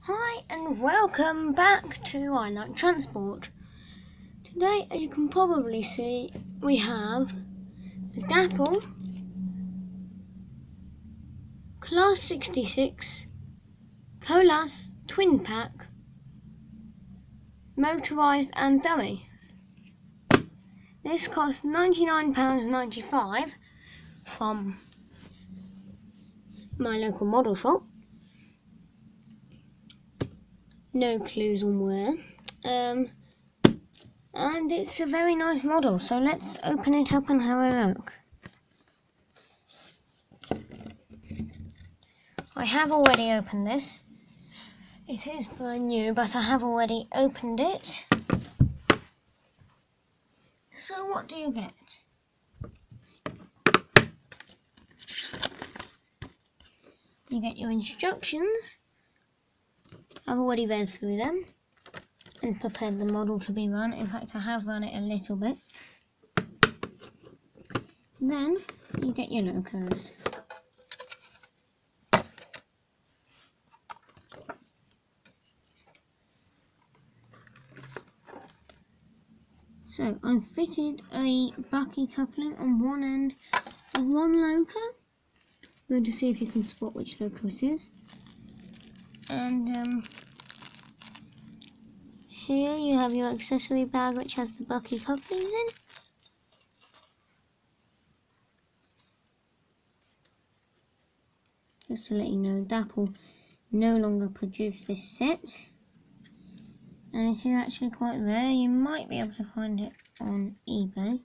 Hi and welcome back to I Like Transport. Today, as you can probably see, we have the Dapol Class 66 Colas Twin Pack Motorised and Dummy. This cost £99.95 from my local model shop. No clues on where. And it's a very nice model, so let's open it up and have a look. I have already opened this. It is brand new, but I have already opened it. So what do you get? You get your instructions. I've already read through them and prepared the model to be run. In fact, I have run it a little bit. Then you get your locos. So I've fitted a bucky coupling on one end of one loco. I'm going to see if you can spot which loco it is. And here you have your accessory bag, which has the bucky couplings in. Just to let you know, dapol no longer produce this set, and it is actually quite rare. You might be able to find it on eBay.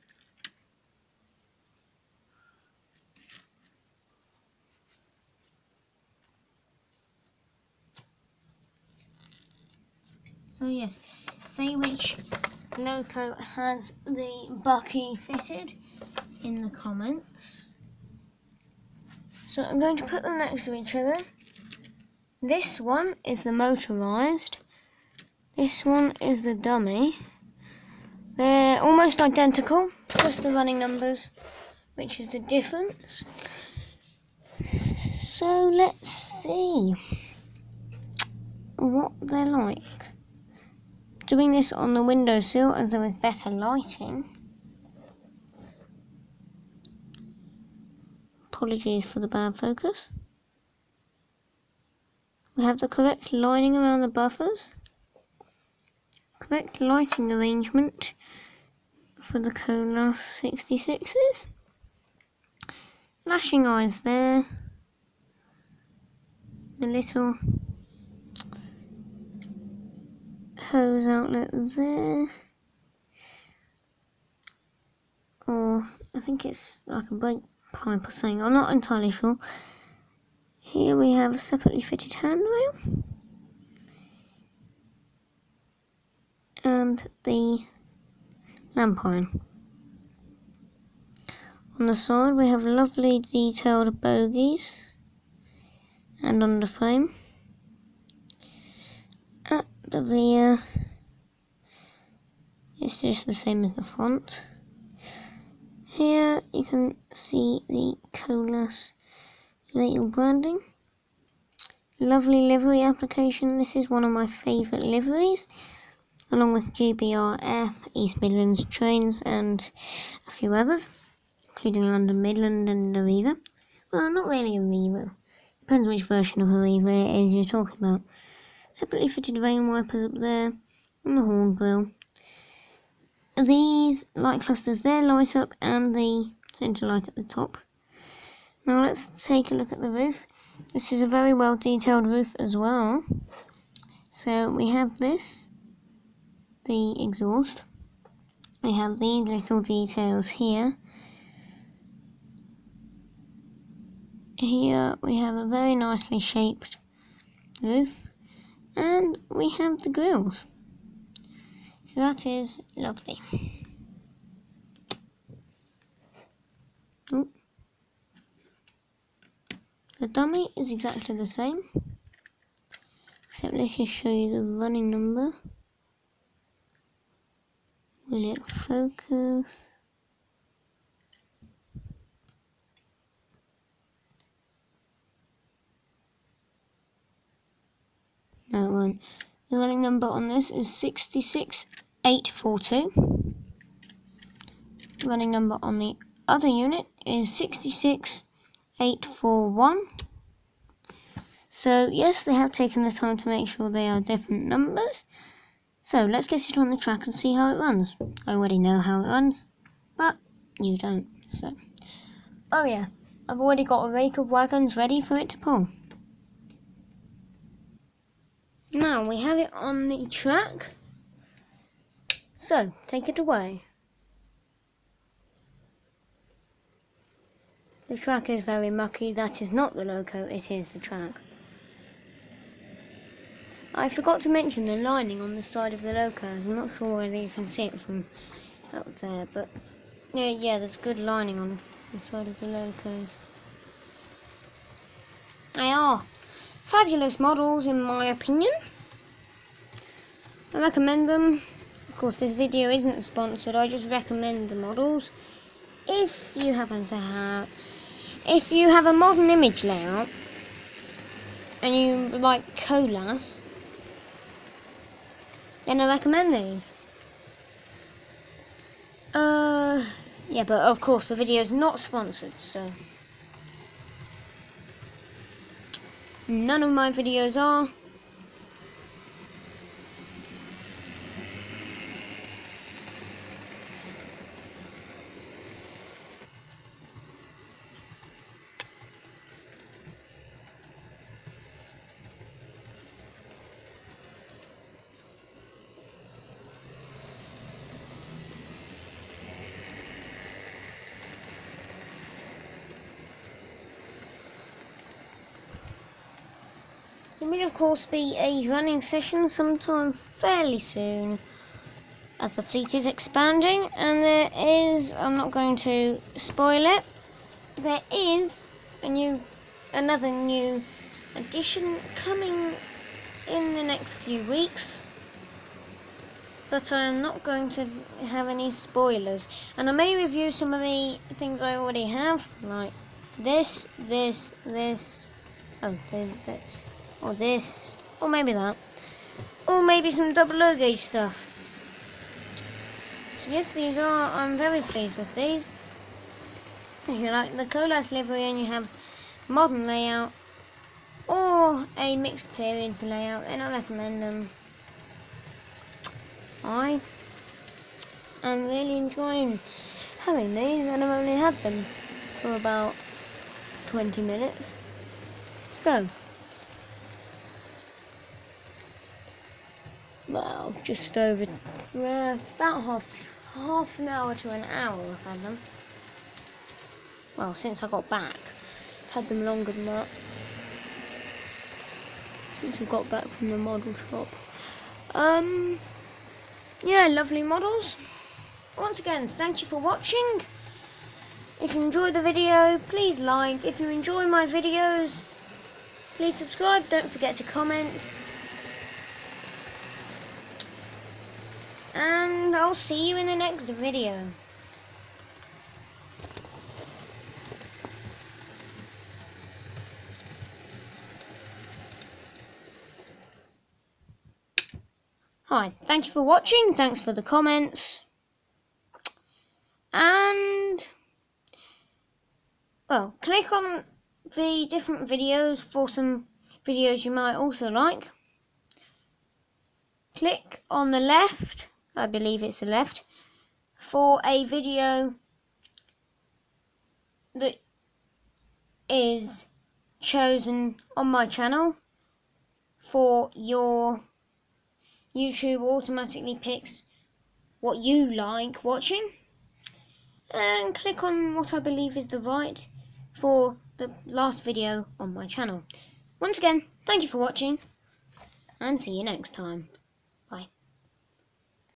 So yes, say which loco has the bucky fitted in the comments. So I'm going to put them next to each other. This one is the motorised. This one is the dummy. They're almost identical, just the running numbers, which is the difference. So let's see what they're like. Doing this on the windowsill as there is better lighting. Apologies for the bad focus. We have the correct lining around the buffers. Correct lighting arrangement for the Colas 66s. Lashing eyes there. The little hose outlet there. Or I think it's like a brake pipe or something. I'm not entirely sure. Here we have a separately fitted handrail. And the lamp iron. On the side we have lovely detailed bogies and on the frame. At the rear it's just the same as the front. Here you can see the Colas rail branding. Lovely livery application. This is one of my favourite liveries, along with GBRF, East Midlands Trains and a few others, including London Midland and Arriva. Well, not really Arriva. Depends which version of Arriva it is you're talking about. Separately fitted rain wipers up there, and the horn grille. These light clusters there light up, and the centre light at the top. Now let's take a look at the roof. This is a very well detailed roof as well. So we have this, the exhaust. We have these little details here. Here we have a very nicely shaped roof, and we have the grills. So that is lovely. Ooh. The dummy is exactly the same, except let's just show you the running number. Will it focus? No, it won't. The running number on this is 66842. Running number on the other unit is 66841. So yes, they have taken the time to make sure they are different numbers. So let's get it on the track and see how it runs. I already know how it runs, but you don't. So, oh yeah, I've already got a rake of wagons ready for it to pull. Now we have it on the track. So take it away. The track is very mucky. That is not the loco, it is the track. I forgot to mention the lining on the side of the locos. I'm not sure whether you can see it from up there, but yeah, there's good lining on the side of the locos. They are fabulous models in my opinion. I recommend them. Of course, this video isn't sponsored. I just recommend the models. If you have a modern image layout and you like colas, then I recommend these. Yeah, but of course the video is not sponsored, so none of my videos are. There will of course be a running session sometime fairly soon as the fleet is expanding, and there is, I'm not going to spoil it, there is another new addition coming in the next few weeks, but I am not going to have any spoilers, and I may review some of the things I already have, like this, or this, or maybe that, or maybe some double low gauge stuff. So yes, I'm very pleased with these. If you like the Colas livery and you have modern layout or a mixed periods layout, then I recommend them. I am really enjoying having these, and I've only had them for about 20 minutes. So, well, just over, about half an hour to an hour I've had them. Well, since I got back. I've had them longer than that. Since I got back from the model shop. Yeah, lovely models. Once again, thank you for watching. If you enjoyed the video, please like. If you enjoy my videos, please subscribe. Don't forget to comment. And I'll see you in the next video. Hi, thank you for watching. Thanks for the comments. And, well, click on the different videos for some videos you might also like. Click on the left, I believe it's the left, for a video that is chosen on my channel. For your YouTube automatically picks what you like watching. And click on what I believe is the right for the last video on my channel. Once again, thank you for watching, and see you next time.